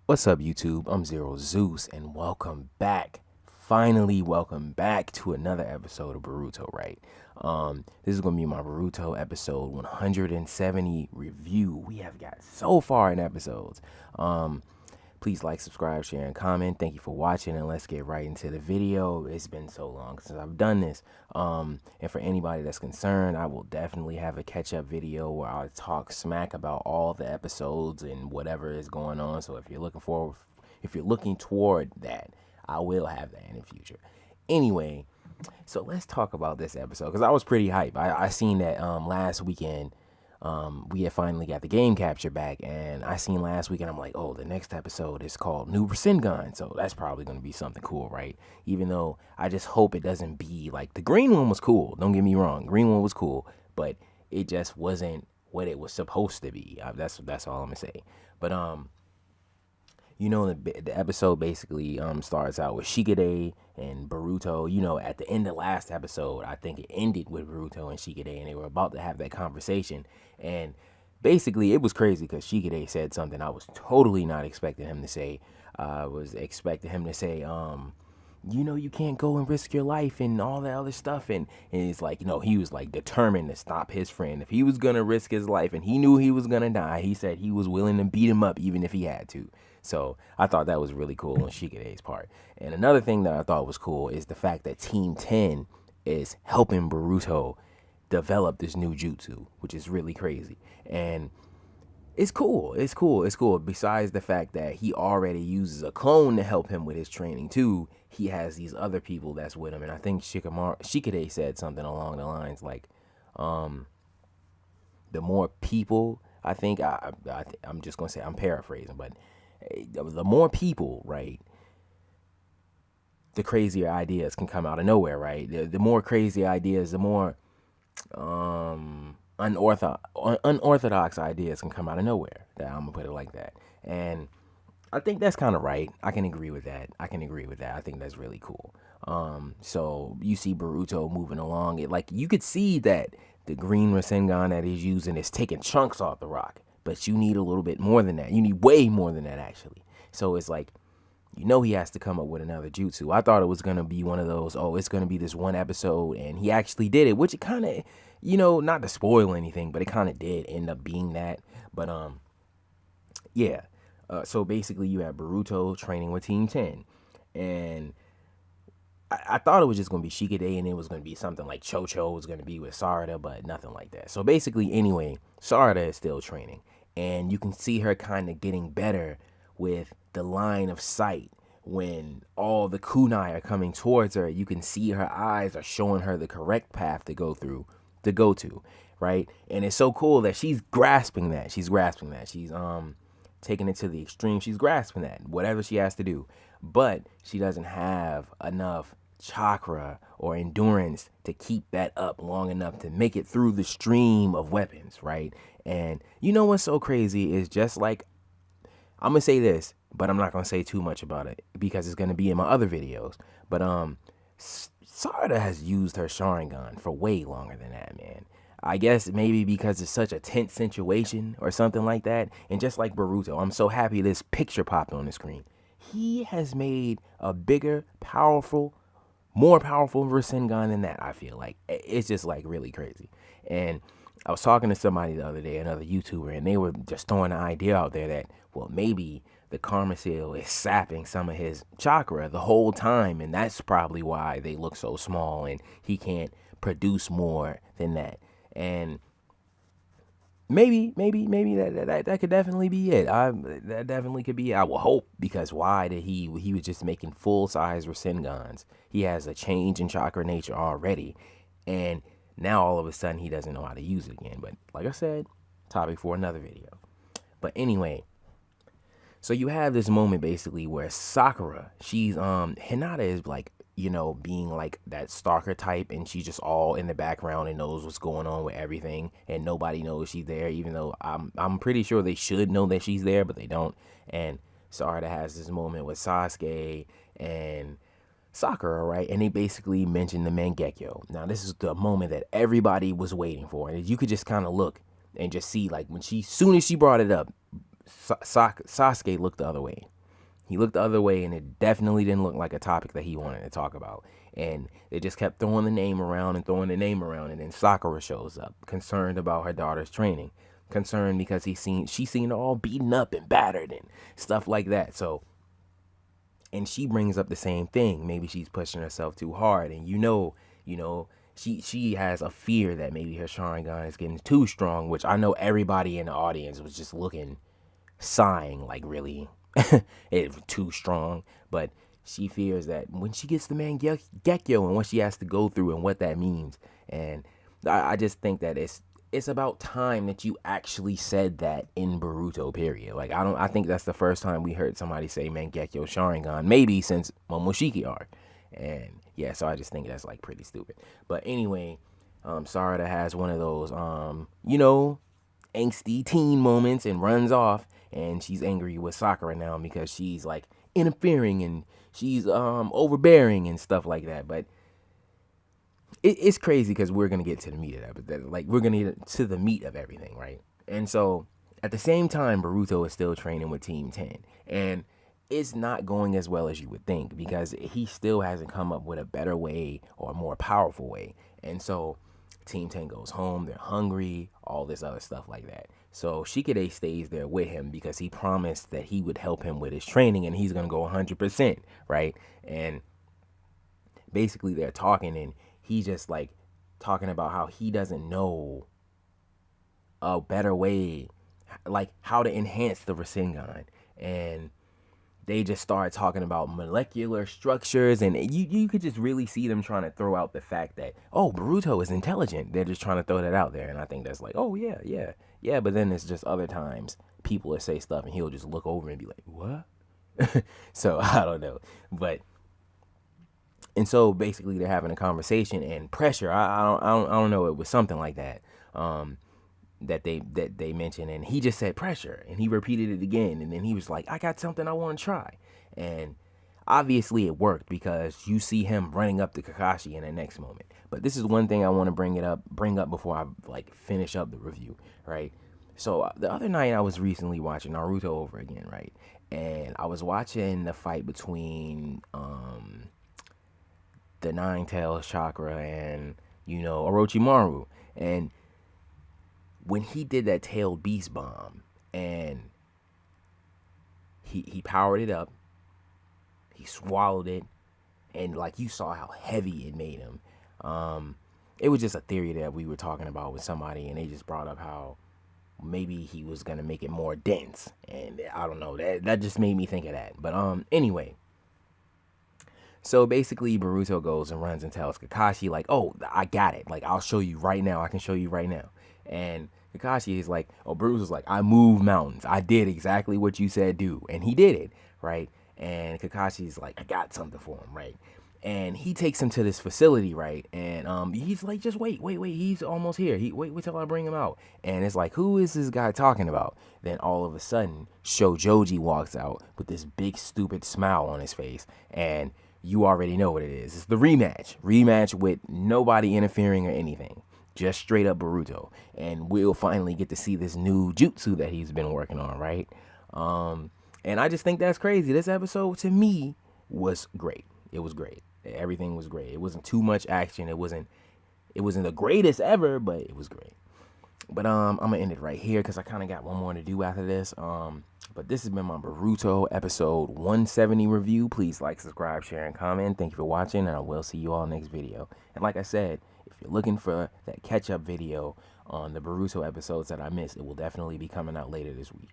What's up, YouTube? I'm Zero Zeus, and welcome back. Finally, welcome back to another episode of Boruto. Right? This is gonna be my Boruto episode 170 review. We have got so far in episodes. Please like, subscribe, share, and comment. Thank you for watching, and let's get right into the video. It's been so long since I've done this. And for anybody that's concerned, I will definitely have a catch-up video where I'll talk smack about all the episodes and whatever is going on. So if you're looking toward that, I will have that in the future. Anyway, so let's talk about this episode because I was pretty hyped. I seen that last weekend. We had finally got the game capture back, and I seen last week, and I'm like, oh, the next episode is called New Rasengan, so that's probably going to be something cool, right? Even though I just hope it doesn't be like the green one was cool. Don't get me wrong, green one was cool, but it just wasn't what it was supposed to be. That's all I'm gonna say. But the episode basically starts out with Shikide and Boruto. At the end of last episode, I think it ended with Boruto and Shikide, and they were about to have that conversation. And basically, it was crazy because Shikide said something I was totally not expecting him to say. I was expecting him to say, you can't go and risk your life and all that other stuff. And it's like, he was like determined to stop his friend. If he was going to risk his life and he knew he was going to die, he said he was willing to beat him up even if he had to. So I thought that was really cool on Shikade's part. And another thing that I thought was cool is the fact that Team 10 is helping Boruto develop this new jutsu, which is really crazy. And it's cool. It's cool. It's cool. Besides the fact that he already uses a clone to help him with his training too, he has these other people that's with him. And I think Shikade said something along the lines like, the more people, I think, I'm just going to say, I'm paraphrasing, but the more people, right, the crazier ideas can come out of nowhere, right? The more crazy ideas, the more unorthodox ideas can come out of nowhere. I'm gonna put it like that. And I think that's kind of right. I can agree with that. I think that's really cool. So you see Boruto moving along. You could see that the green Rasengan that he's using is taking chunks off the rock. But you need a little bit more than that. You need way more than that, actually. So it's like, he has to come up with another jutsu. I thought it was going to be one of those, it's going to be this one episode, and he actually did it, which it kind of, not to spoil anything, but it kind of did end up being that. But, yeah. So basically, you have Boruto training with Team 10, and I thought it was just going to be Shikide, and it was going to be something like Chocho was going to be with Sarada, but nothing like that. So basically, anyway, Sarada is still training, and you can see her kind of getting better with the line of sight. When all the kunai are coming towards her, you can see her eyes are showing her the correct path to go to, right? And it's so cool that she's grasping that. She's taking it to the extreme. She's grasping that, whatever she has to do. But she doesn't have enough chakra or endurance to keep that up long enough to make it through the stream of weapons, right? And what's so crazy is, just like, I'm gonna say this, but I'm not gonna say too much about it because it's gonna be in my other videos. But Sarada has used her Sharingan for way longer than that, man. I guess maybe because it's such a tense situation or something like that. And just like Boruto, I'm so happy this picture popped on the screen. He has made a bigger, more powerful Rasengan than that, I feel like. It's just like really crazy. And I was talking to somebody the other day, another YouTuber, and they were just throwing an idea out there that, well, maybe the Karma Seal is sapping some of his chakra the whole time, and that's probably why they look so small and he can't produce more than that. And maybe that could definitely be it. That definitely could be it. I will hope, because why did he was just making full size Rasengans. He has a change in chakra nature already, and now all of a sudden he doesn't know how to use it again. But like I said, topic for another video. But anyway, so you have this moment basically where Sakura, she's Hinata is like, being like that stalker type, and she's just all in the background and knows what's going on with everything, and nobody knows she's there, even though I'm pretty sure they should know that she's there, but they don't. And Sarada has this moment with Sasuke and Sakura, right? And they basically mentioned the Mangekyo. Now, this is the moment that everybody was waiting for, and you could just kind of look and just see, like, soon as she brought it up, Sasuke looked the other way. He looked the other way, and it definitely didn't look like a topic that he wanted to talk about. And they just kept throwing the name around and throwing the name around, and then Sakura shows up, concerned about her daughter's training, concerned because she seen her all beaten up and battered and stuff like that. So, and she brings up the same thing. Maybe she's pushing herself too hard, and she has a fear that maybe her Sharingan is getting too strong, which I know everybody in the audience was just looking, sighing like, really, it's too strong. But she fears that when she gets the Mangekyo and what she has to go through and what that means. And I just think that it's about time that you actually said that in Boruto, period. Like, I think that's the first time we heard somebody say Mangekyo Sharingan, maybe since Momoshiki arc. And yeah, so I just think that's like pretty stupid. But anyway, Sarada has one of those angsty teen moments and runs off, and she's angry with Sakura now because she's like interfering and she's overbearing and stuff like that. But it's crazy because we're gonna get to the meat of that, but like we're gonna get to the meat of everything, right? And so at the same time, Boruto is still training with Team 10, and it's not going as well as you would think because he still hasn't come up with a better way or a more powerful way. And so Team 10 goes home, they're hungry, all this other stuff like that. So Shikide stays there with him because he promised that he would help him with his training and he's going to go 100%, right? And basically they're talking and he's just like talking about how he doesn't know a better way, like how to enhance the Rasengan. And they just start talking about molecular structures, and you could just really see them trying to throw out the fact that, oh, Boruto is intelligent. They're just trying to throw that out there, and I think that's like, oh, yeah. But then it's just other times people will say stuff, and he'll just look over and be like, what? So I don't know, and so basically they're having a conversation and pressure. I don't know. It was something like that. That they mentioned, and he just said pressure, and he repeated it again, and then he was like, I got something I want to try. And obviously it worked because you see him running up to Kakashi in the next moment. But this is one thing I want to bring up before I like finish up the review, right? So the other night I was recently watching Naruto over again, right? And I was watching the fight between the Nine Tails Chakra and Orochimaru. And when he did that tailed beast bomb and he powered it up, he swallowed it, and like you saw how heavy it made him. It was just a theory that we were talking about with somebody, and they just brought up how maybe he was gonna make it more dense, and I don't know, that just made me think of that. But anyway, so basically Boruto goes and runs and tells Kakashi like, oh, I got it, like I'll show you right now, I can show you right now. And Kakashi is like, oh, Boruto's like, I moved mountains, I did exactly what you said do, and he did it, right? And Kakashi's like, I got something for him, right? And he takes him to this facility, right? And he's like, just wait, he's almost here. Wait till I bring him out. And it's like, who is this guy talking about? Then all of a sudden, Shojoji walks out with this big stupid smile on his face, and you already know what it is. It's the rematch with nobody interfering or anything, just straight up Boruto. And we'll finally get to see this new jutsu that he's been working on, right? And I just think that's crazy. This episode to me was great. It was great. Everything was great. It wasn't too much action. It wasn't the greatest ever, but it was great. But I'm gonna end it right here because I kind of got one more to do after this. But this has been my Boruto episode 170 review. Please like, subscribe, share, and comment. Thank you for watching, and I will see you all next video. And like I said, if you're looking for that catch-up video on the Boruto episodes that I missed, it will definitely be coming out later this week.